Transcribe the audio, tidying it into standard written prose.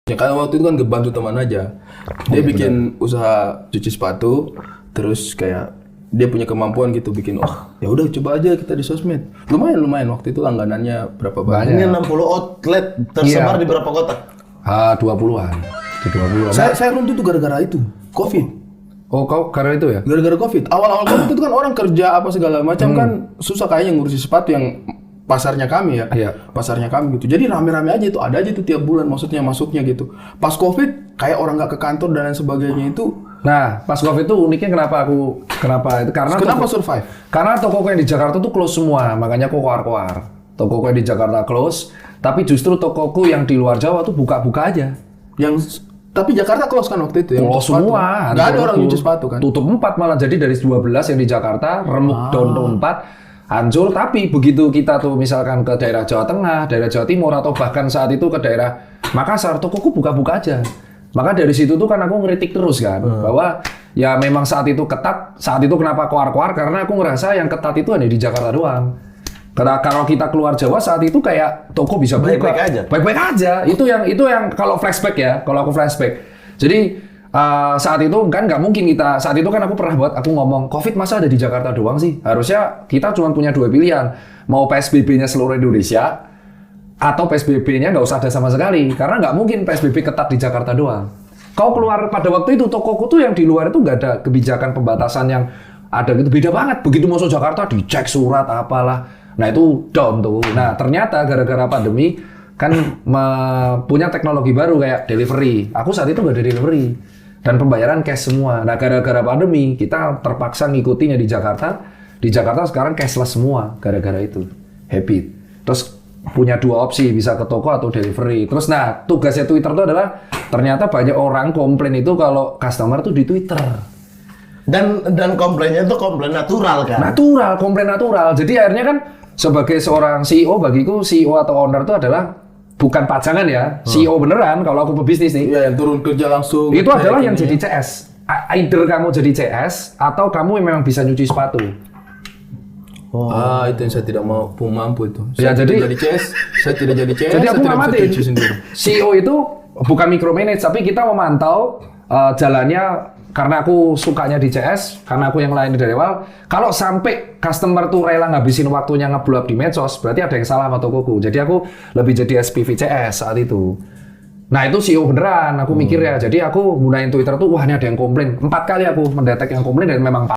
Ya karena waktu itu kan bantu teman aja. Dia bikin usaha cuci sepatu, terus kayak dia punya kemampuan gitu bikin, ya udah coba aja kita di sosmed. Lumayan waktu itu langganannya berapa banyak. Ini 60 outlet tersebar di berapa kota? 20-an. Di 20-an. Saya runtuh tuh gara-gara itu, Covid. Oh, kau karena itu ya? Gara-gara Covid. Awal-awal Covid itu kan orang kerja apa segala macam kan susah kayaknya ngurusi sepatu yang pasarnya kami ya. Iya. Pasarnya kami gitu. Jadi rame-rame aja itu, ada aja tuh tiap bulan maksudnya masuknya gitu. Pas Covid kayak orang nggak ke kantor dan lain sebagainya itu. Nah, pas Covid itu uniknya kenapa itu? Karena survive? Karena toko yang di Jakarta tuh close semua, makanya kok koar-koar. Toko yang di Jakarta close, tapi justru tokoku yang di luar Jawa tuh buka-buka aja. Tapi Jakarta close kan waktu itu ya? Close semua. Nggak ada orang nyuci sepatu kan? Tutup 4 malah, jadi dari 12 yang di Jakarta, remuk down to 4, hancur. Tapi begitu kita tuh misalkan ke daerah Jawa Tengah, daerah Jawa Timur, atau bahkan saat itu ke daerah Makassar, tokoku buka-buka aja. Maka dari situ tuh kan aku ngeritik terus kan, bahwa ya memang saat itu ketat, saat itu kenapa koar-koar, karena aku ngerasa yang ketat itu hanya di Jakarta doang. Karena kalau kita keluar Jawa saat itu kayak toko bisa buka. Baik-baik aja. Itu yang kalau flashback ya, kalau aku flashback. Jadi saat itu kan nggak mungkin saat itu kan aku pernah aku ngomong, Covid masa ada di Jakarta doang sih? Harusnya kita cuma punya 2 pilihan, mau PSBB-nya seluruh Indonesia, atau PSBB-nya nggak usah ada sama sekali, karena nggak mungkin PSBB ketat di Jakarta doang. Kau keluar pada waktu itu, tokoku tuh yang di luar itu nggak ada kebijakan pembatasan yang ada gitu, beda banget. Begitu masuk Jakarta dicek surat apalah, nah itu down tuh. Nah ternyata gara-gara pandemi kan punya teknologi baru kayak delivery. Aku saat itu nggak ada delivery dan pembayaran cash semua. Nah gara-gara pandemi kita terpaksa ngikutinya di Jakarta. Di Jakarta sekarang cashless semua gara-gara itu habit. Terus punya 2 opsi, bisa ke toko atau delivery. Terus tugasnya Twitter itu adalah ternyata banyak orang komplain itu kalau customer tuh di Twitter. Dan komplainnya itu komplain natural kan? Komplain natural. Jadi akhirnya kan sebagai seorang CEO, bagiku CEO atau owner itu adalah bukan pajangan ya, CEO beneran kalau aku pebisnis nih. Iya, yang turun kerja langsung. Itu adalah yang jadi CS. Either kamu jadi CS atau kamu memang bisa nyuci sepatu. Itu yang saya tidak mampu itu. Saya tidak jadi CS. Jadi aku ngamatin. CEO itu bukan micromanage, tapi kita memantau jalannya, karena aku sukanya di CS, karena aku yang lain dari awal. Kalau sampai customer tuh rela ngabisin waktunya nge-blow up di medsos, berarti ada yang salah sama tokoku. Jadi aku lebih jadi SPV CS saat itu. Nah itu CEO beneran, aku mikir ya. Jadi aku gunain Twitter tuh, wah ini ada yang komplain. 4 kali aku mendetek yang komplain dan memang